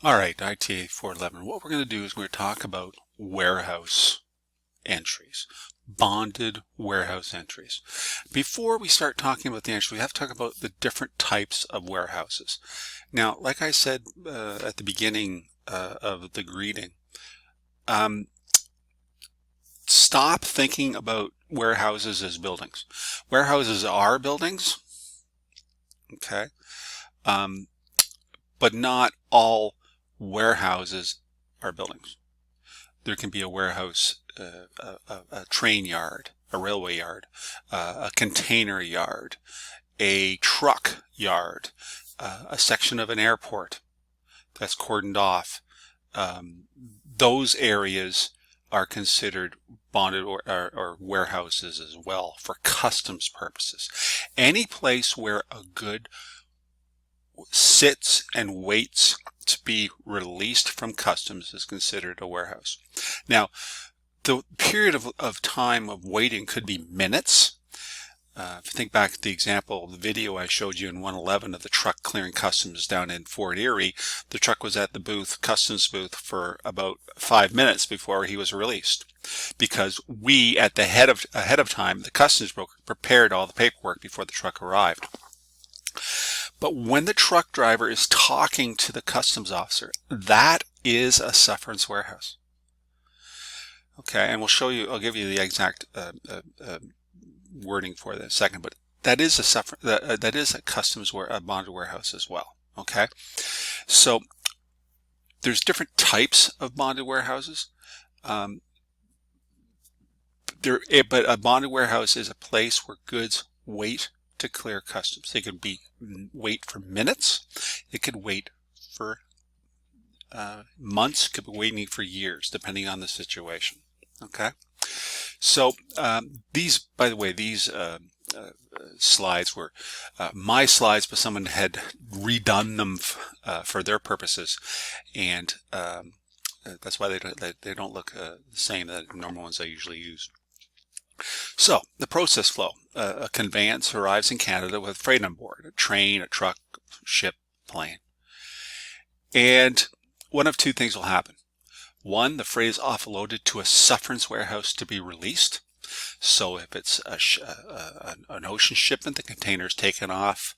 All right, ITA411. What we're going to do is we're going to talk about warehouse entries, bonded warehouse entries. Before we start talking about the entry, we have to talk about the different types of warehouses. Now, like I said at the beginning of the greeting, stop thinking about warehouses as buildings. Warehouses are buildings, okay, but not all warehouses are buildings. There can be a warehouse, a train yard, a railway yard, a container yard, a truck yard, a section of an airport that's cordoned off. Those areas are considered bonded or warehouses as well for customs purposes. Any place where a good sits and waits to be released from customs is considered a warehouse. Now, the period of time of waiting could be minutes. If you think back to the example, the video I showed you in 111 of the truck clearing customs down in Fort Erie, the truck was at the customs booth for about 5 minutes before he was released, because we at the ahead of time, the customs broker prepared all the paperwork before the truck arrived. But when the truck driver is talking to the customs officer, that is a sufferance warehouse. Okay, and we'll show you, I'll give you the exact wording for that in a second, but that is a customs a bonded warehouse as well. Okay, so there's different types of bonded warehouses. But a bonded warehouse is a place where goods wait to clear customs. They could wait for minutes. It could wait for months. Could be waiting for years, depending on the situation. Okay. So these, by the way, these slides were my slides, but someone had redone them for their purposes, and that's why they don't look the same as the normal ones I usually use. So the process flow: a conveyance arrives in Canada with freight on board, a train, a truck, ship, plane, and one of two things will happen. One, the freight is offloaded to a sufferance warehouse to be released. So if it's an ocean shipment, the container is taken off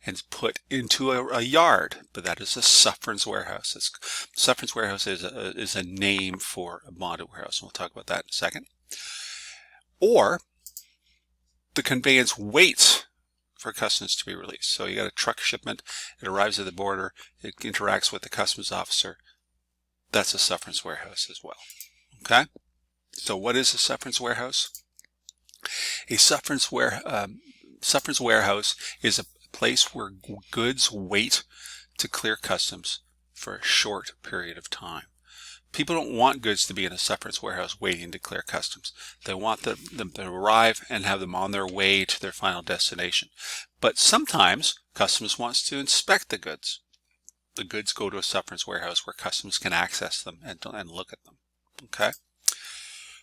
and put into a yard, but that is a sufferance warehouse. Sufferance warehouse is a name for a bonded warehouse, and we'll talk about that in a second. Or the conveyance waits for customs to be released. So you got a truck shipment, it arrives at the border, it interacts with the customs officer. That's a sufferance warehouse as well. Okay? So what is a sufferance warehouse? A sufferance warehouse is a place where goods wait to clear customs for a short period of time. People don't want goods to be in a sufferance warehouse waiting to clear customs. They want them to arrive and have them on their way to their final destination. But sometimes customs wants to inspect the goods. The goods go to a sufferance warehouse where customs can access them and look at them. Okay?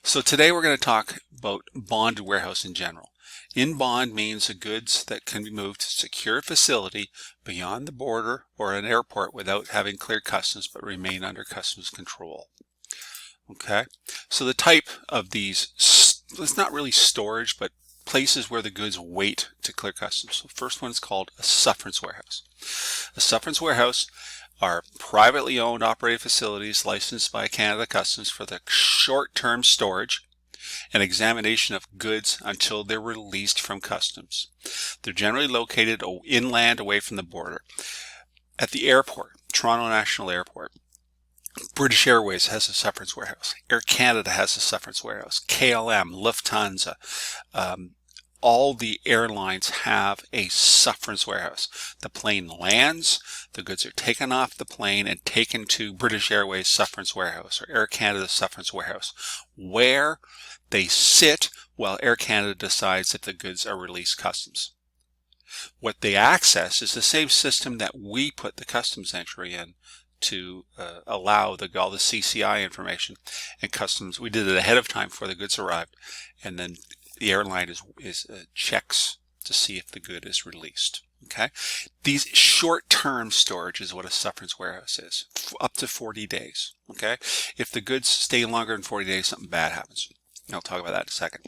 So today we're going to talk about bonded warehouse in general. In bond means the goods that can be moved to a secure facility beyond the border or an airport without having cleared customs but remain under customs control. Okay, so the type of these, it's not really storage, but places where the goods wait to clear customs. So the first one is called a sufferance warehouse. A sufferance warehouse are privately owned operated facilities licensed by Canada Customs for the short-term storage and examination of goods until they're released from customs. They're generally located inland away from the border. At the airport, Toronto National Airport, British Airways has a sufferance warehouse. Air Canada has a sufferance warehouse. KLM, Lufthansa, all the airlines have a sufferance warehouse. The plane lands, the goods are taken off the plane and taken to British Airways sufferance warehouse or Air Canada sufferance warehouse, where they sit while Air Canada decides if the goods are released customs. What they access is the same system that we put the customs entry in to allow all the CCI information and customs. We did it ahead of time before the goods arrived, and then the airline checks to see if the good is released. Okay, these short-term storage is what a sufferance warehouse is, up to 40 days. Okay, if the goods stay longer than 40 days, something bad happens. And I'll talk about that in a second.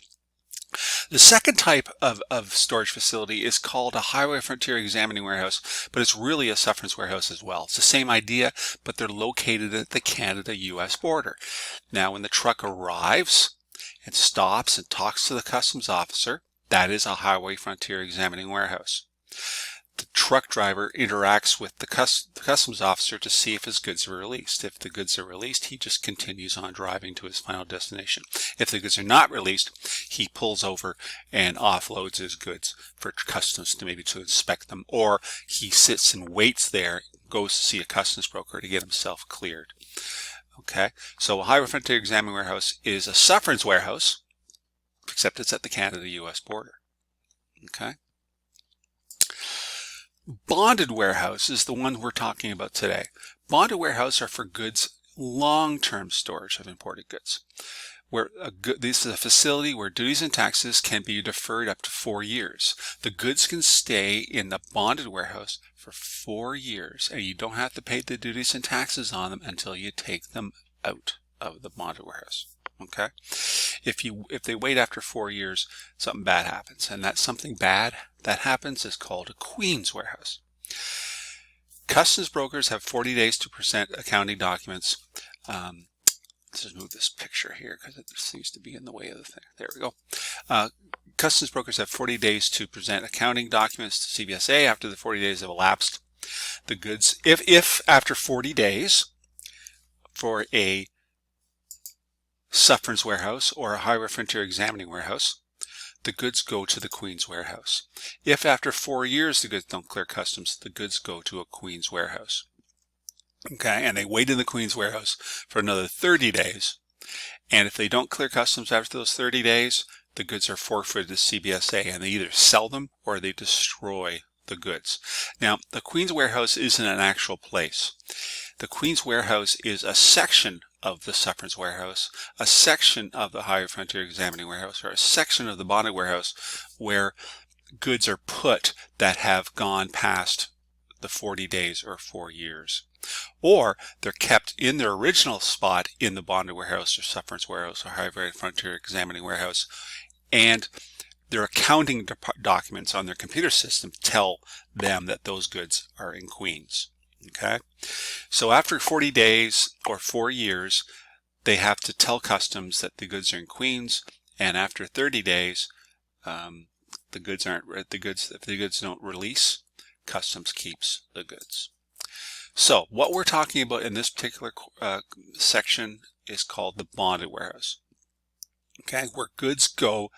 The second type of storage facility is called a highway frontier examining warehouse, but it's really a sufferance warehouse as well. It's the same idea, but they're located at the Canada-US border. Now, when the truck arrives and stops and talks to the customs officer, that is a highway frontier examining warehouse. The truck driver interacts with the customs officer to see if his goods are released. If the goods are released, he just continues on driving to his final destination. If the goods are not released, he pulls over and offloads his goods for customs to maybe to inspect them, or he sits and waits there, goes to see a customs broker to get himself cleared. Okay, so a highway frontier examining warehouse is a sufferance warehouse, except it's at the Canada-US border. Okay. Bonded warehouse is the one we're talking about today. Bonded warehouse are for goods, long-term storage of imported goods. This is a facility where duties and taxes can be deferred up to 4 years. The goods can stay in the bonded warehouse for 4 years, and you don't have to pay the duties and taxes on them until you take them out of the bonded warehouse. Okay, if they wait after 4 years, something bad happens, and that something bad that happens is called a Queen's warehouse. Customs brokers have 40 days to present accounting documents. Let's just move this picture here because it seems to be in the way of the thing. There we go. Customs brokers have 40 days to present accounting documents to CBSA. After the 40 days have elapsed, the goods, if after 40 days for a sufferance warehouse or a highway frontier examining warehouse, the goods go to the Queen's warehouse. If after 4 years the goods don't clear customs, the goods go to a Queen's warehouse. Okay, and they wait in the Queen's warehouse for another 30 days. And if they don't clear customs after those 30 days, the goods are forfeited to CBSA, and they either sell them or they destroy the goods. Now, the Queen's warehouse isn't an actual place. The Queen's warehouse is a section of the sufferance warehouse, a section of the highway frontier examining warehouse, or a section of the bonded warehouse where goods are put that have gone past the 40 days or 4 years. Or they're kept in their original spot in the bonded warehouse or sufferance warehouse or highway frontier examining warehouse, and their accounting documents on their computer system tell them that those goods are in Queens. Okay, so after 40 days or 4 years, they have to tell customs that the goods are in Queens, and after 30 days, if the goods don't release, customs keeps the goods. So what we're talking about in this particular section is called the bonded warehouse. Okay, where goods go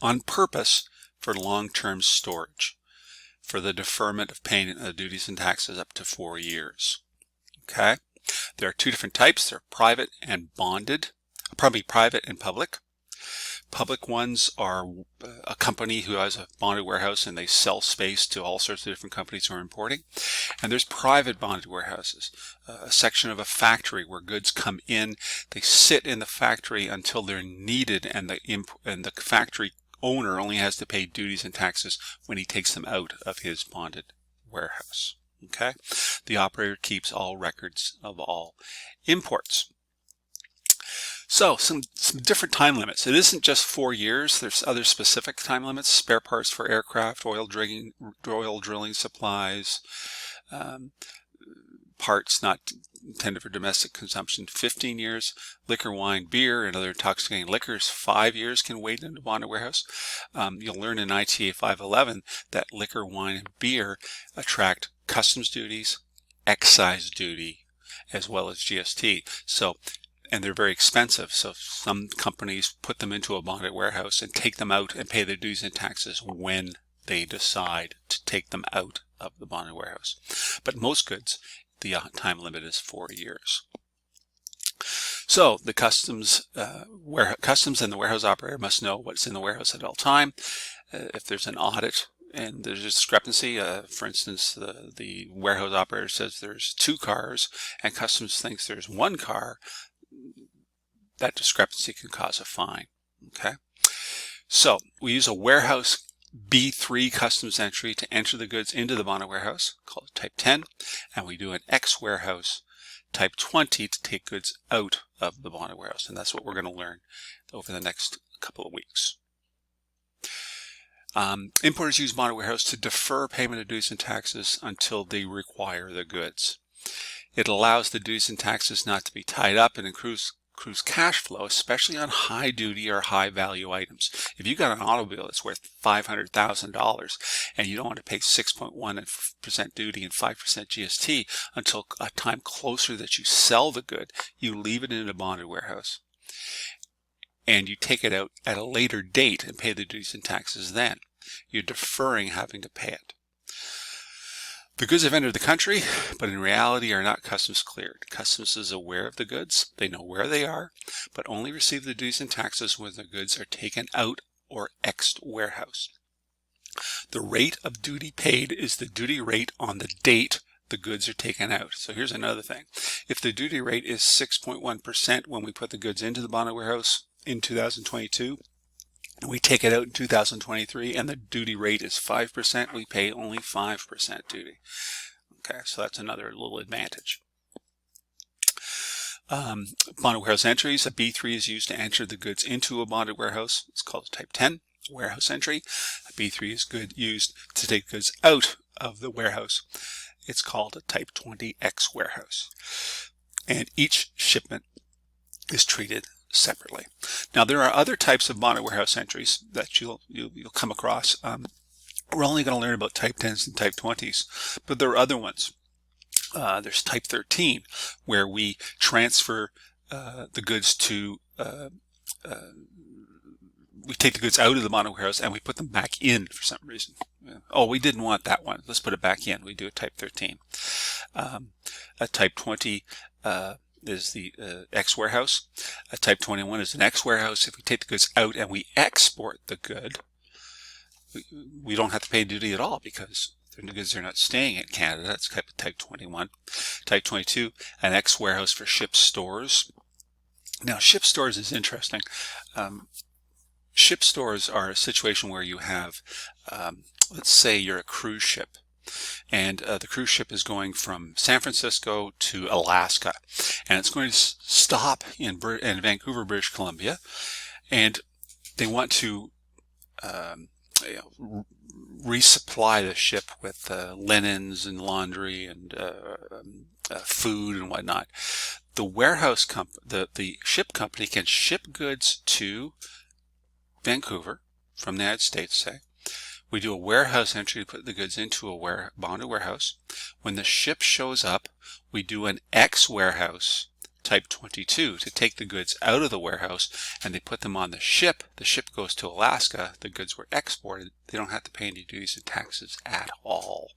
on purpose for long-term storage, for the deferment of paying duties and taxes up to 4 years. Okay, there are two different types. They're private and bonded, probably private and public. Public ones are a company who has a bonded warehouse and they sell space to all sorts of different companies who are importing. And there's private bonded warehouses, a section of a factory where goods come in, they sit in the factory until they're needed, and the factory owner only has to pay duties and taxes when he takes them out of his bonded warehouse. Okay, the operator keeps all records of all imports. So some different time limits. It isn't just 4 years. There's other specific time limits: spare parts for aircraft, oil drilling supplies, parts not intended for domestic consumption, 15 years. Liquor, wine, beer, and other intoxicating liquors, 5 years can wait in the bonded warehouse. You'll learn in ITA411 that liquor, wine, and beer attract customs duties, excise duty, as well as GST. And they're very expensive, so some companies put them into a bonded warehouse and take them out and pay their duties and taxes when they decide to take them out of the bonded warehouse. But most goods, the time limit is 4 years. So the customs and the warehouse operator must know what's in the warehouse at all time. If there's an audit and there's a discrepancy, for instance, the warehouse operator says there's 2 cars and customs thinks there's 1 car, that discrepancy can cause a fine. Okay, so we use a warehouse B3 customs entry to enter the goods into the bonded warehouse, called type 10, and we do an X warehouse type 20 to take goods out of the bonded warehouse, and that's what we're going to learn over the next couple of weeks. Importers use bonded warehouse to defer payment of duties and taxes until they require the goods. It allows the duties and taxes not to be tied up and accrues cash flow, especially on high duty or high value items. If you got an automobile that's worth $500,000 and you don't want to pay 6.1% duty and 5% GST until a time closer that you sell the good, you leave it in a bonded warehouse and you take it out at a later date and pay the duties and taxes then. You're deferring having to pay it. The goods have entered the country, but in reality are not customs cleared. Customs is aware of the goods. They know where they are, but only receive the duties and taxes when the goods are taken out or X'd warehouse. The rate of duty paid is the duty rate on the date the goods are taken out. So here's another thing. If the duty rate is 6.1% when we put the goods into the bonded warehouse in 2022, and we take it out in 2023, and the duty rate is 5%, we pay only 5% duty. Okay, so that's another little advantage. Bonded warehouse entries. A B3 is used to enter the goods into a bonded warehouse. It's called a type 10 warehouse entry. A B3 is used to take goods out of the warehouse. It's called a type 20X warehouse. And each shipment is treated separately. Now there are other types of bonded warehouse entries that you'll come across. We're only going to learn about type 10s and type 20s, but there are other ones. There's type 13, where we transfer the goods to we take the goods out of the bonded warehouse and we put them back in for some reason. Oh, we didn't want that one. Let's put it back in. We do a type 13. A type 20 is the X warehouse. A type 21 is an X warehouse. If we take the goods out and we export the good, we don't have to pay duty at all because the goods are not staying in Canada. That's type 21. Type 22, an X warehouse for ship stores. Now, ship stores is interesting. Ship stores are a situation where you have, let's say you're a cruise ship, and the cruise ship is going from San Francisco to Alaska, and it's going to stop in Vancouver, British Columbia, and they want to resupply the ship with linens and laundry and food and whatnot. The warehouse the ship company can ship goods to Vancouver from the United States, say. We do a warehouse entry to put the goods into a bonded warehouse. When the ship shows up, we do an X warehouse type 22 to take the goods out of the warehouse, and they put them on the ship. The ship goes to Alaska. The goods were exported. They don't have to pay any duties and taxes at all.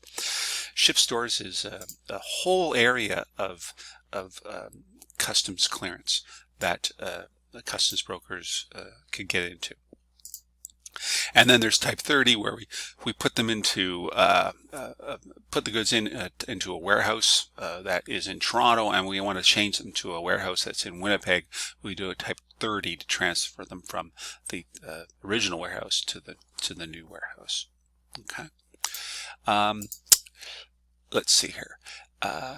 Ship stores is a whole area of customs clearance that the customs brokers can get into. And then there's type 30, where we put them into put the goods into a warehouse that is in Toronto, and we want to change them to a warehouse that's in Winnipeg. We do a type 30 to transfer them from the original warehouse to the new warehouse. Okay. Let's see here.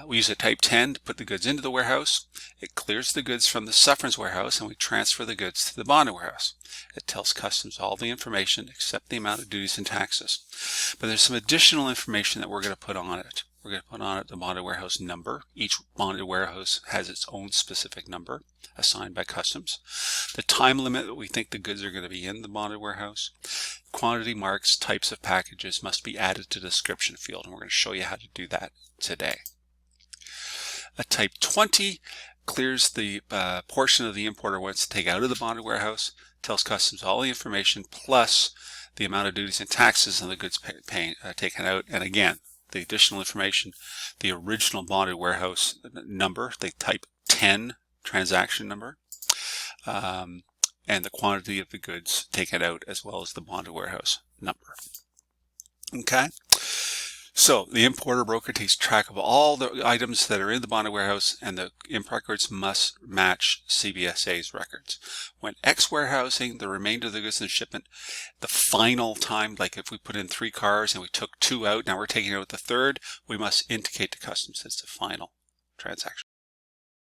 We use a type 10 to put the goods into the warehouse. It clears the goods from the sufferance warehouse, and we transfer the goods to the bonded warehouse. It tells customs all the information except the amount of duties and taxes. But there's some additional information that we're going to put on it. We're going to put on it the bonded warehouse number. Each bonded warehouse has its own specific number assigned by customs. The time limit that we think the goods are going to be in the bonded warehouse. Quantity marks, types of packages must be added to the description field, and we're going to show you how to do that today. A type 20 clears the portion of the importer wants to take out of the bonded warehouse, tells customs all the information plus the amount of duties and taxes on the goods taken out, and again, the additional information, the original bonded warehouse number, they type 10 transaction number, and the quantity of the goods taken out, as well as the bonded warehouse number. Okay, So the importer broker takes track of all the items that are in the bonded warehouse, and the import records must match CBSA's records. When ex-warehousing the remainder of the goods in the shipment, the final time, like if we put in 3 cars and we took 2 out, now we're taking out the third, we must indicate to customs it's the final transaction.